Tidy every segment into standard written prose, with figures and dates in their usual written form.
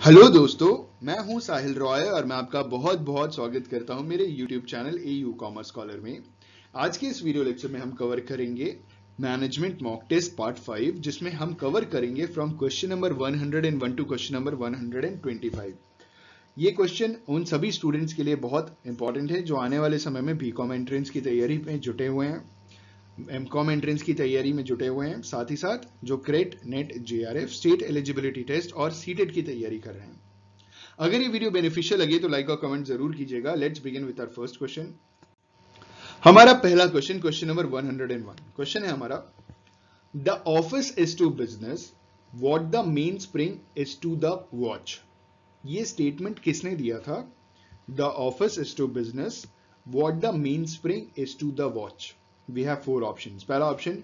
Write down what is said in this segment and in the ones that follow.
Hello दोस्तों, मैं हूं साहिल रॉय और मैं आपका बहुत बहुत स्वागत करता हूं मेरे YouTube channel AU commerce scholar में। आज के इस वीडियो लेक्चर में हम कवर करेंगे मैनेजमेंट मॉक टेस्ट पार्ट 5, जिसमें हम कवर करेंगे from question number 101 to question number 125। ये क्वेश्चन उन सभी स्टूडेंट्स के लिए बहुत इंपॉर्टेंट है जो आने वाले समय में बीकॉम एंट्रेंस की तैयारी में जुटे हुए हैं, एमकॉम एंट्रेंस की तैयारी में जुटे हुए हैं, साथ ही साथ जो क्रेट, NET, JRF, state eligibility test और सीटेट की तैयारी कर रहे हैं। अगर ये वीडियो बेनिफिशियल लगे तो लाइक और कमेंट जरूर कीजिएगा। Let's begin with our first question. हमारा पहला क्वेश्चन, क्वेश्चन नंबर 101। क्वेश्चन है हमारा, the office is to business what the main spring is to the watch. ये स्टेटमेंट किसने दिया था? The office is to business what the main spring is to the watch. We have 4 options. पहला option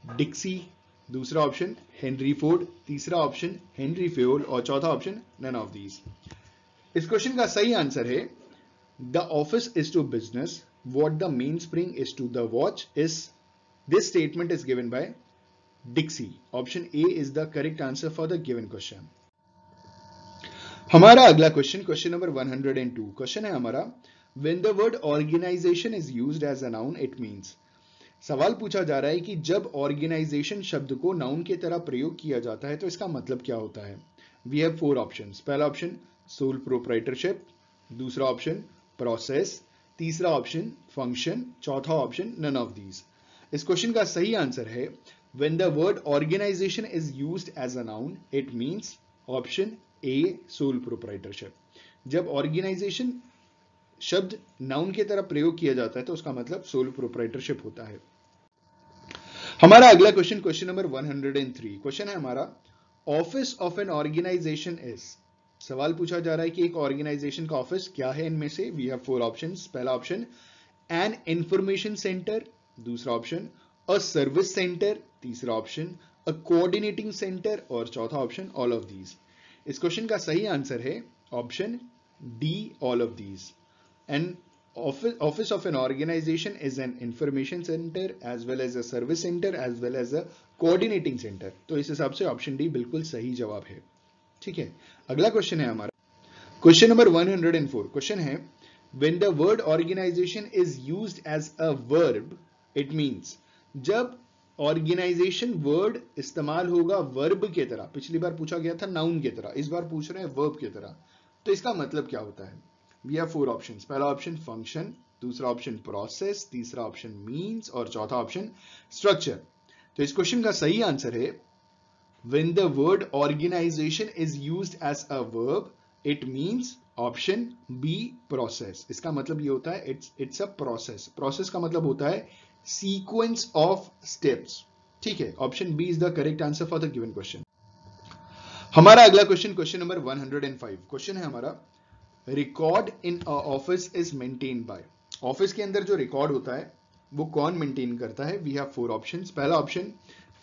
Dicksee, दूसरा option Henry Ford, तीसरा option Henri Fayol और चौथा option none of these. इस क्वेश्चन का सही आंसर है the office is to business what the main spring is to the watch is this statement is given by Dixie. Option A is the correct answer for the given question. हमारा अगला question, question number 102। Question है हमारा, when the word organisation is used as a noun it means. सवाल पूछा जा रहा है कि जब ऑर्गेनाइजेशन शब्द को नाउन की तरह प्रयोग किया जाता है तो इसका मतलब क्या होता है। We have 4 options. पहला ऑप्शन सोल प्रोप्राइटरशिप, दूसरा ऑप्शन प्रोसेस, तीसरा ऑप्शन फंक्शन, चौथा ऑप्शन नन ऑफ दीज। इस क्वेश्चन का सही आंसर है when the word organisation is used as a noun it means option A sole proprietorship. जब organisation शब्द नाउन की तरह प्रयोग किया जाता है तो उसका मतलब सोल प्रोप्राइटरशिप होता है। हमारा अगला क्वेश्चन, क्वेश्चन नंबर 103। क्वेश्चन है हमारा, office of an organisation is. सवाल पूछा जा रहा है कि एक ऑर्गेनाइजेशन का ऑफिस क्या है। इनमें से वी हैव 4 ऑप्शंस। पहला ऑप्शन एन इंफॉर्मेशन सेंटर, दूसरा ऑप्शन अ सर्विस सेंटर, तीसरा ऑप्शन अ कोऑर्डिनेटिंग सेंटर और चौथा ऑप्शन ऑल ऑफ दीज। इस क्वेश्चन का सही आंसर है option D, all of these. An office of an organization is an information center as well as a service center as well as a coordinating center। तो इस हिसाब से option D बिल्कुल सही जवाब है। ठीक है, अगला क्वेश्चन है हमारा क्वेश्चन नंबर 104। क्वेश्चन है, when the word organization is used as a verb it means। जब ऑर्गेनाइजेशन वर्ड इस्तेमाल होगा वर्ब के तरह, पिछली बार पूछा गया था नाउन की तरह, इस बार पूछ रहे हैं वर्ब की तरह, तो इसका मतलब क्या होता है। We have 4 options. पहला ऑप्शन फंक्शन, दूसरा ऑप्शन प्रोसेस, तीसरा ऑप्शन मीन्स और चौथा ऑप्शन स्ट्रक्चर। तो इस क्वेश्चन का सही आंसर है when the word organisation is used as a verb it means option B process. इसका मतलब ये होता है इट्स अ प्रोसेस। प्रोसेस का मतलब होता है सीक्वेंस ऑफ स्टेप्स। ठीक है, option B is the correct answer for the given question. हमारा अगला क्वेश्चन, क्वेश्चन नंबर 105। क्वेश्चन है हमारा, record in office is maintain by. Office के अंदर जो रिकॉर्ड होता है वो कौन मेंटेन करता है। We have 4 options. पहला ऑप्शन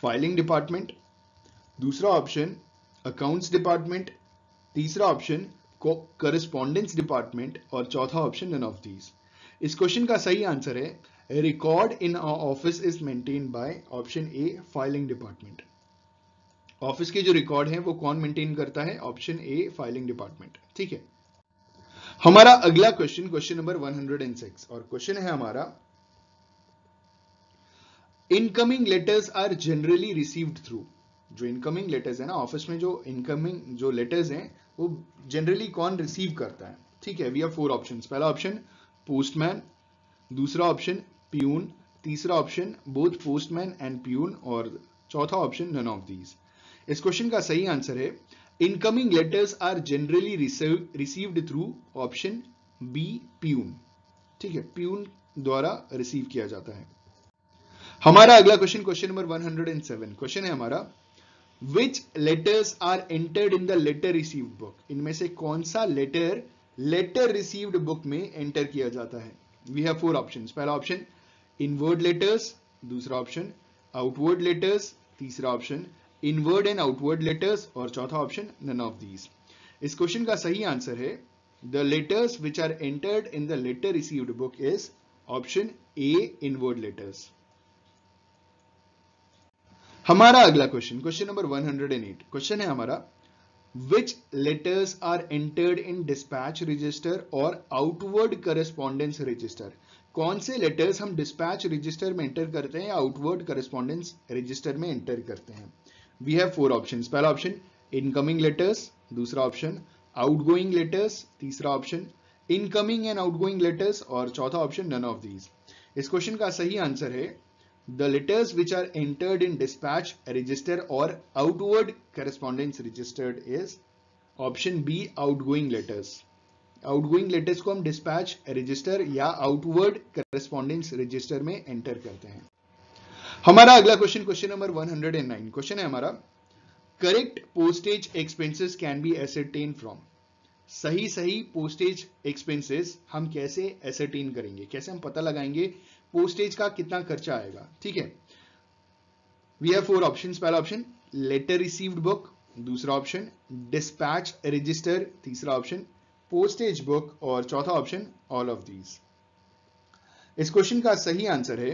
फाइलिंग डिपार्टमेंट, दूसरा ऑप्शन अकाउंट्स डिपार्टमेंट, तीसरा ऑप्शन करस्पॉन्डेंस डिपार्टमेंट और चौथा ऑप्शन नन ऑफ दीज। इस क्वेश्चन का सही आंसर है record in office is maintain by option A filing department. Office के जो रिकॉर्ड है वो कौन मेंटेन करता है। Option A filing department. ठीक है, हमारा अगला क्वेश्चन, क्वेश्चन नंबर 106 और क्वेश्चन है हमारा, incoming letters are generally received through. जो इनकमिंग लेटर्स है ना ऑफिस में, जो इनकमिंग जो लेटर्स हैं वो जनरली कौन रिसीव करता है। ठीक है, वी हैव 4 ऑप्शंस। पहला ऑप्शन पोस्टमैन, दूसरा ऑप्शन प्यून, तीसरा option both postman and peon और चौथा ऑप्शन नन ऑफ दीज। इस क्वेश्चन का सही आंसर है incoming letters are generally received through option B peon. ठीक है, प्यून द्वारा रिसीव किया जाता है। हमारा अगला क्वेश्चन, क्वेश्चन नंबर 107। क्वेश्चन है हमारा, which letters are entered in the letter received book. इनमें से कौन सा लेटर रिसीव्ड बुक में एंटर किया जाता है। We have 4 options. पहला ऑप्शन इनवर्ड लेटर्स, दूसरा ऑप्शन आउटवर्ड लेटर्स, तीसरा option inward and outward letters और चौथा ऑप्शन नन ऑफ दीज। इस क्वेश्चन का सही आंसर है the letters which are entered in the letter received book is option A inward letters. हमारा अगला क्वेश्चन, क्वेश्चन नंबर 108। क्वेश्चन है हमारा, which letters are entered in dispatch register और outward correspondence register. कौन से लेटर्स हम dispatch register में enter करते हैं या आउटवर्ड करस्पॉन्डेंस रजिस्टर में एंटर करते हैं। We have 4 options. पहला ऑप्शन इनकमिंग लेटर्स, दूसरा ऑप्शन आउटगोइंग लेटर्स, तीसरा option incoming and outgoing letters और चौथा ऑप्शन नन ऑफ दीज। इस क्वेश्चन का सही आंसर है the letters which are entered in dispatch register और outward correspondence registered is option B outgoing letters. Outgoing letters को हम डिस्पैच रजिस्टर या आउटवर्ड करस्पॉन्डेंस रजिस्टर में एंटर करते हैं। हमारा अगला क्वेश्चन, क्वेश्चन नंबर 109 क्वेश्चन है हमारा correct postage expenses can be ascertain from. सही पोस्टेज एक्सपेंसेस हम कैसे एसरटेन करेंगे, कैसे हम पता लगाएंगे पोस्टेज का कितना खर्चा आएगा। ठीक है, वी हैव 4 ऑप्शंस। पहला ऑप्शन लेटर रिसीव्ड बुक, दूसरा ऑप्शन डिस्पैच रजिस्टर, तीसरा ऑप्शन पोस्टेज बुक और चौथा ऑप्शन ऑल ऑफ दीज। इस क्वेश्चन का सही आंसर है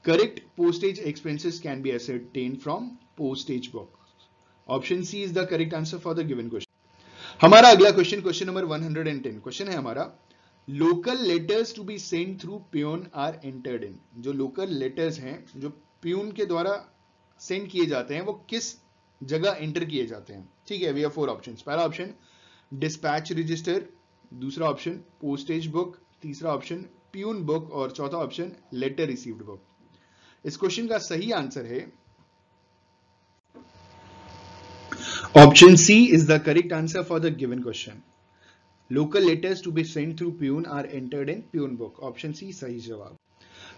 correct postage expenses can be ascertain from postage book. Option C is the correct answer for the given question. हमारा अगला question, question number 110 question है हमारा local letters to be send through peon are entered इन। जो local letters हैं जो peon के द्वारा send किए जाते हैं वो किस जगह एंटर किए जाते हैं। ठीक है, वी हैव 4 ऑप्शंस। पहला ऑप्शन डिस्पैच रजिस्टर, दूसरा ऑप्शन पोस्टेज बुक, तीसरा ऑप्शन प्यून बुक और चौथा ऑप्शन लेटर रिसीव्ड बुक। इस क्वेश्चन का सही आंसर है option C is the correct answer for the given question. Local letters to be send through peon are entered in peon book. Option C सही जवाब।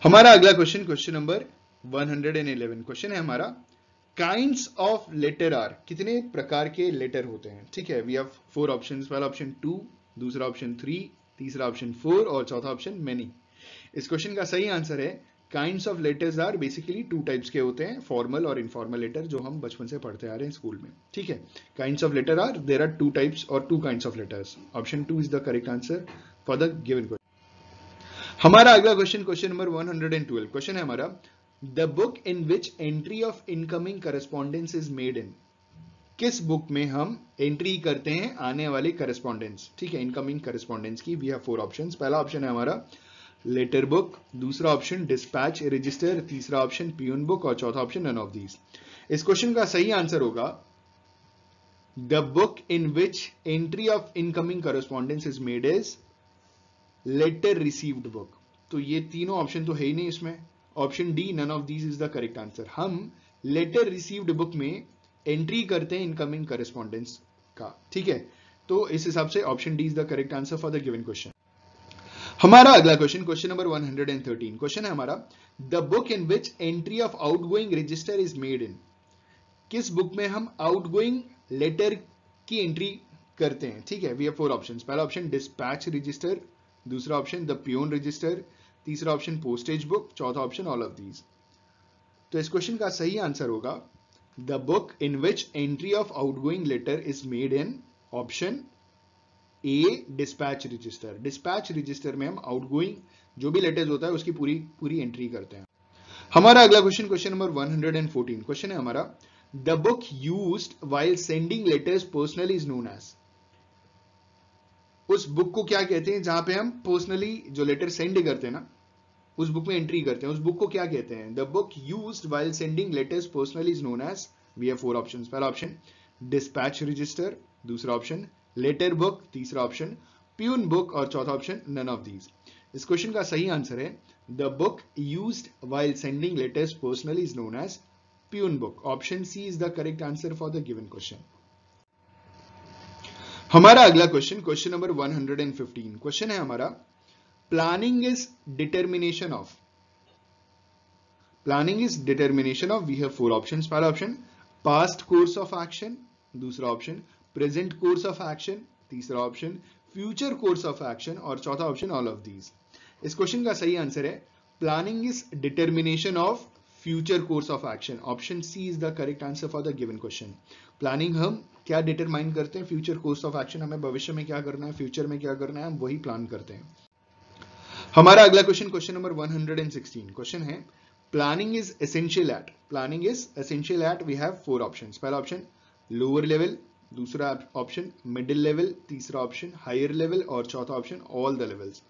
हमारा अगला क्वेश्चन, क्वेश्चन नंबर 111 क्वेश्चन है हमारा काइंड्स ऑफ लेटर आर। कितने प्रकार के letter होते हैं। ठीक है, वी हैव 4 ऑप्शंस। पहला ऑप्शन 2, दूसरा ऑप्शन 3, तीसरा ऑप्शन 4 और चौथा ऑप्शन मेनी। इस क्वेश्चन का सही आंसर है kinds of letters are basically 2 types के होते हैं, फॉर्मल और इनफॉर्मल लेटर, जो हम बचपन से पढ़ते आ रहे हैं स्कूल में। ठीक है, kinds of letter are there are 2 types और 2 kinds of letters. Option 2 is the correct answer for the given question. हमारा अगला क्वेश्चन, क्वेश्चन नंबर 112 क्वेश्चन है हमारा the book in which entry of incoming correspondence is made in. किस book में हम entry करते हैं आने वाले करस्पॉन्डेंस। ठीक है, इनकमिंग करस्पॉन्डेंस की। We have 4 options. पहला ऑप्शन है हमारा लेटर बुक, दूसरा ऑप्शन डिस्पैच रजिस्टर, तीसरा ऑप्शन प्यून बुक और चौथा ऑप्शन नन ऑफ दीज। इस क्वेश्चन का सही आंसर होगा the book in which entry of incoming correspondence is made is letter received book. तो ये तीनों ऑप्शन तो है ही नहीं इसमें। Option D none of these is the correct answer. हम लेटर रिसीव्ड बुक में एंट्री करते हैं इनकमिंग करस्पॉन्डेंस का। ठीक है, तो इस हिसाब से option D is the correct answer for the given question. हमारा अगला क्वेश्चन, क्वेश्चन नंबर 113 क्वेश्चन है हमारा the book in which entry of outgoing register is made in. किस बुक में हम आउटगोइंग लेटर की एंट्री करते हैं। ठीक है, वी हैव 4 ऑप्शंस। पहला ऑप्शन डिस्पैच रजिस्टर, दूसरा ऑप्शन द प्यून रजिस्टर, तीसरा ऑप्शन पोस्टेज बुक, चौथा ऑप्शन ऑल ऑफ दीज। तो इस क्वेश्चन का सही आंसर होगा the book in which entry of outgoing letter is made in option A dispatch register. Dispatch register में हम आउटगोइंग जो भी लेटर्स होता है उसकी पूरी एंट्री करते हैं। हमारा अगला क्वेश्चन, क्वेश्चन नंबर 114 क्वेश्चन है हमारा the book used while sending letters personally is known as. उस बुक को क्या कहते हैं जहां पे हम पर्सनली जो लेटर सेंड करते हैं ना, उस बुक में एंट्री करते हैं, उस बुक को क्या कहते हैं। The book used while sending letters personally is known as. We have 4 options. पहला ऑप्शन डिस्पैच रजिस्टर, दूसरा ऑप्शन लेटर बुक, तीसरा ऑप्शन प्यून बुक और चौथा ऑप्शन नन ऑफ दीज। इस क्वेश्चन का सही आंसर है the book used while sending letters personally is known as peon book. Option C is the correct answer for the given question. हमारा अगला question, question number 115 question है हमारा planning is determination of. Planning is determination of. We have 4 options. पहला option past course of action, दूसरा option present course of action, तीसरा option future course of action और चौथा option all of these. इस question का सही answer है planning is determination of future course of action. Option C is the correct answer for the given question. Planning हम क्या determine करते हैं, फ्यूचर कोर्स ऑफ एक्शन, हमें भविष्य में क्या करना है, फ्यूचर में क्या करना है, हम वही प्लान करते हैं। हमारा अगला क्वेश्चन, क्वेश्चन नंबर 116 क्वेश्चन है planning is essential at. Planning is essential at. We have 4 options. पहला ऑप्शन लोअर लेवल, दूसरा ऑप्शन मिडिल लेवल, तीसरा ऑप्शन हायर लेवल और चौथा ऑप्शन ऑल द लेवल्स।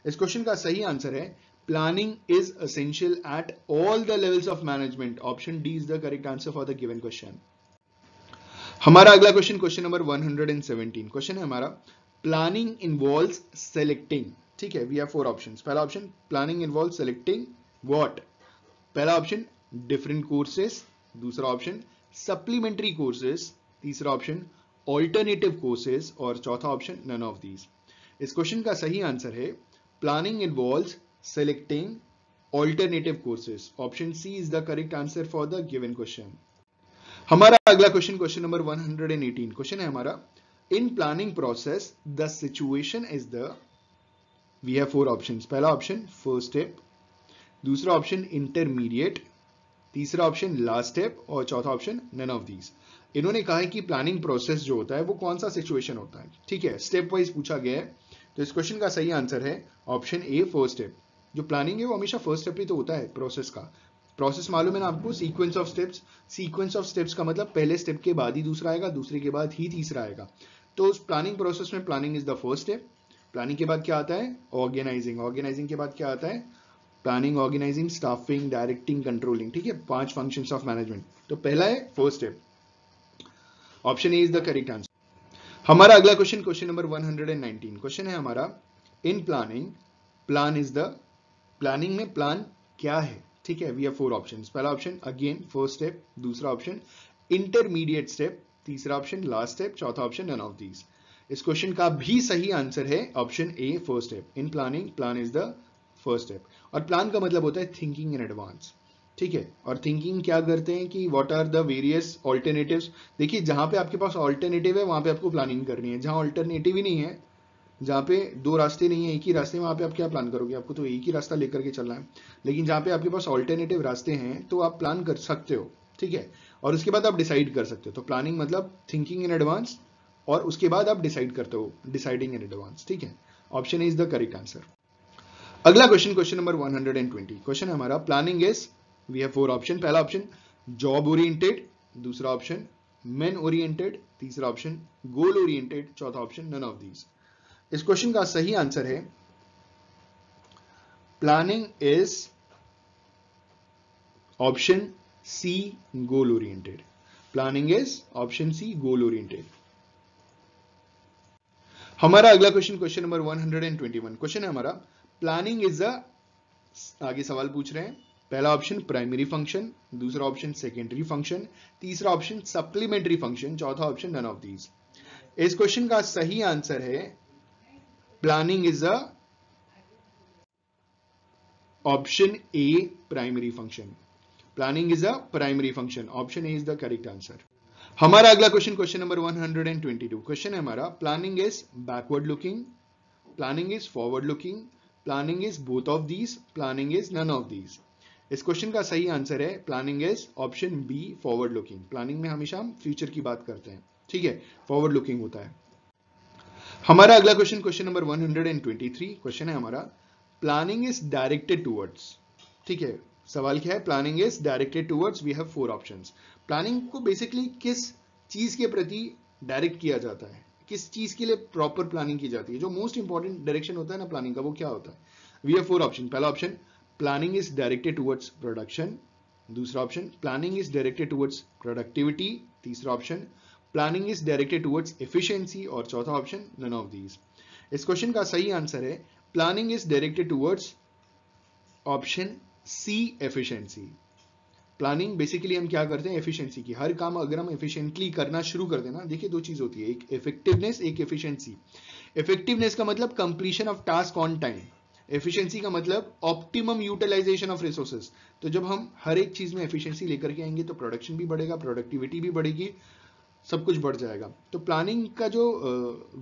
इस क्वेश्चन का सही आंसर है planning is essential at all the levels of management. Option D is the correct answer for the given question. हमारा अगला question, question number 117 question है हमारा प्लानिंग इन्वॉल्व्स सेलेक्टिंग। ठीक है, वी हैव फोर ऑप्शंस। पहला option planning involves selecting what. पहला option different courses, दूसरा option supplementary courses, तीसरा ऑप्शन ऑल्टरनेटिव कोर्सेस और चौथा ऑप्शन नन ऑफ दीज। इस क्वेश्चन का सही आंसर है planning involves selecting alternative courses. Option C is the correct answer for the given question. हमारा अगला क्वेश्चन, क्वेश्चन नंबर 118 क्वेश्चन है हमारा in planning process the situation is the. We have four options. पहला option first step, दूसरा option intermediate, तीसरा option last step और चौथा option none of these. इन्होंने कहा है कि प्लानिंग प्रोसेस जो होता है वो कौन सा सिचुएशन होता है। ठीक है, स्टेप वाइज पूछा गया है, तो इस क्वेश्चन का सही आंसर है ऑप्शन ए फर्स्ट स्टेप। जो प्लानिंग है वो हमेशा फर्स्ट स्टेप ही तो होता है प्रोसेस का। प्रोसेस मालूम है ना आपको, sequence of steps. Sequence of steps का मतलब पहले स्टेप के बाद ही दूसरा आएगा, दूसरे के बाद ही तीसरा आएगा। तो उस प्लानिंग प्रोसेस में planning is the first step. Planning के बाद क्या आता है ऑर्गेनाइजिंग, ऑर्गेनाइजिंग के बाद क्या आता है planning, organizing, staffing, directing, controlling. ठीक है, 5 फंक्शंस ऑफ मैनेजमेंट। तो पहला है first step, option A is the correct answer. हमारा अगला क्वेश्चन, क्वेश्चन नंबर 119 क्वेश्चन है हमारा in planning plan is the. Planning में प्लान क्या है। ठीक है, वी हैव फोर ऑप्शंस। पहला ऑप्शन अगेन फर्स्ट स्टेप, दूसरा ऑप्शन इंटरमीडिएट स्टेप, तीसरा ऑप्शन लास्ट स्टेप, चौथा ऑप्शन नन ऑफ दीज। इस क्वेश्चन का भी सही आंसर है option A first step. In planning plan is the first step. और प्लान का मतलब होता है थिंकिंग इन एडवांस। ठीक है, और थिंकिंग क्या करते हैं कि what are the various alternatives. देखिए, जहां पे आपके पास ऑल्टरनेटिव है वहां पे आपको प्लानिंग करनी है, जहां ऑल्टरनेटिव ही नहीं है, जहां पे दो रास्ते नहीं है एक ही रास्ते, वहां पे आप क्या प्लान करोगे, आपको तो एक ही रास्ता लेकर के चलना है। लेकिन जहां पे आपके पास ऑल्टरनेटिव रास्ते हैं तो आप प्लान कर सकते हो। ठीक है, और उसके बाद आप डिसाइड कर सकते हो। तो प्लानिंग मतलब थिंकिंग इन एडवांस और उसके बाद आप डिसाइड करते हो, डिसाइडिंग इन एडवांस। ठीक है, option is the correct answer. अगला क्वेश्चन, क्वेश्चन नंबर 120 क्वेश्चन है हमारा planning is. We have four option. पहला ऑप्शन जॉब ओरिएंटेड, दूसरा ऑप्शन मेन ओरिएंटेड, तीसरा ऑप्शन गोल ओरिएंटेड, चौथा ऑप्शन नन ऑफ दीज। इस क्वेश्चन का सही आंसर है planning is option C goal oriented. Planning is option C goal oriented. हमारा अगला क्वेश्चन, क्वेश्चन नंबर 121 क्वेश्चन है हमारा प्लानिंग इज अ। आगे सवाल पूछ रहे हैं, पहला ऑप्शन प्राइमरी फंक्शन, दूसरा ऑप्शन सेकेंडरी फंक्शन, तीसरा ऑप्शन सप्लीमेंट्री फंक्शन, चौथा ऑप्शन नन ऑफ दीज। इस क्वेश्चन का सही आंसर है planning is a option A primary function. Planning is a primary function, option A is the correct answer. हमारा अगला question, question number 122 question है हमारा planning is backward looking, planning is forward looking, planning is both of these, planning is none of these. इस question का सही answer है planning is option B forward looking. Planning में हमेशा हम future की बात करते हैं। ठीक है, फॉरवर्ड लुकिंग होता है। हमारा अगला क्वेश्चन, क्वेश्चन नंबर 123 क्वेश्चन है हमारा प्लानिंग इज डायरेक्टेड टूवर्ड्स। ठीक है, सवाल क्या है planning is directed towards. We have four options. Planning को बेसिकली किस चीज के प्रति डायरेक्ट किया जाता है, किस चीज के लिए प्रॉपर प्लानिंग की जाती है, जो मोस्ट इंपॉर्टेंट डायरेक्शन होता है ना प्लानिंग का, वो क्या होता है। We have four option. पहला option planning is directed towards production, दूसरा option planning is directed towards productivity, तीसरा option planning is directed towards efficiency और चौथा ऑप्शन नन ऑफ दीज। इस क्वेश्चन का सही आंसर है planning is directed towards option C efficiency. Planning basically हम क्या करते हैं एफिशिएंसी की, हर काम अगर हम एफिशिएंटली करना शुरू कर देना, देखिए दो चीज होती है, एक इफेक्टिवनेस, एक एफिशिएंसी। इफेक्टिवनेस का मतलब completion of task on time, efficiency का मतलब ऑप्टिमम यूटिलाइजेशन ऑफ रिसोर्सेज। तो जब हम हर एक चीज में एफिशिएंसी लेकर के आएंगे तो प्रोडक्शन भी बढ़ेगा, प्रोडक्टिविटी भी बढ़ेगी, सब कुछ बढ़ जाएगा। तो प्लानिंग का जो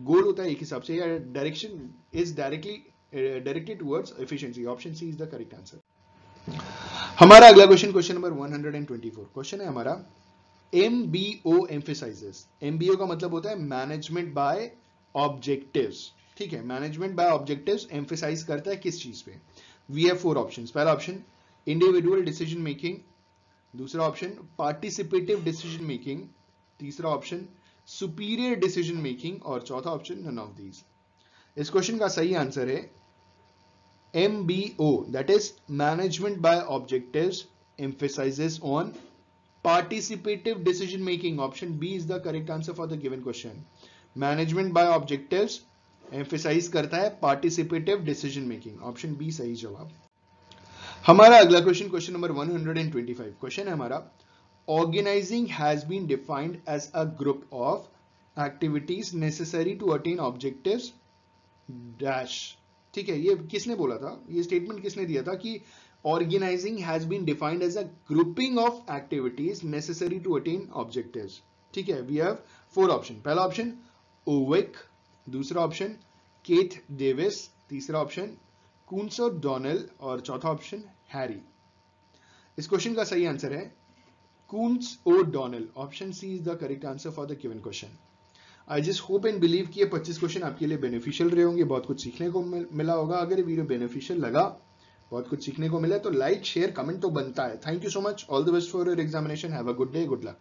गोल होता है एक हिसाब से, या direction is directly directed towards efficiency, option C is the correct answer. हमारा अगला क्वेश्चन, क्वेश्चन नंबर 124 क्वेश्चन है हमारा एमबीओ एम्फेसाइजेस। एमबीओ का मतलब होता है मैनेजमेंट बाय ऑब्जेक्टिव्स। ठीक है, मैनेजमेंट बाय ऑब्जेक्टिव्स एम्फेसाइज करता है किस चीज पे। We have four options. पहला ऑप्शन इंडिविजुअल डिसीजन मेकिंग, दूसरा ऑप्शन पार्टिसिपेटिव डिसीजन मेकिंग, तीसरा ऑप्शन सुपीरियर डिसीजन मेकिंग, और चौथा ऑप्शन नन ऑफ दीज। इस क्वेश्चन का सही आंसर है MBO, that is management by objectives, emphasizes on participative decision making. Option B is the correct answer for the given question. Management by objectives emphasize करता है participative decision making. Option B सही जवाब। हमारा अगला question, question number 125। Question है हमारा, organizing has been defined as a group of activities necessary to attain objectives dash। ठीक है, ये किसने बोला था, ये स्टेटमेंट किसने दिया था कि organizing has been defined as a grouping of activities necessary to attain objectives. ठीक है, वी हैव 4 ऑप्शन। पहला ऑप्शन ओविक, दूसरा ऑप्शन केथ डेविस, तीसरा ऑप्शन कून्स और डोनेल, और चौथा ऑप्शन हैरी। इस क्वेश्चन का सही आंसर है कून्स और O'Donnell. Option C is the correct answer for the given question. I just hope and believe कि ये 25 क्वेश्चन आपके लिए बेनिफिशियल रहे होंगे, बहुत कुछ सीखने को मिला होगा। अगर ये वीडियो बेनिफिशियल लगा, बहुत कुछ सीखने को मिला, तो लाइक शेयर कमेंट तो बनता है। Thank you so much, all the best for your examination, have a good day, good luck.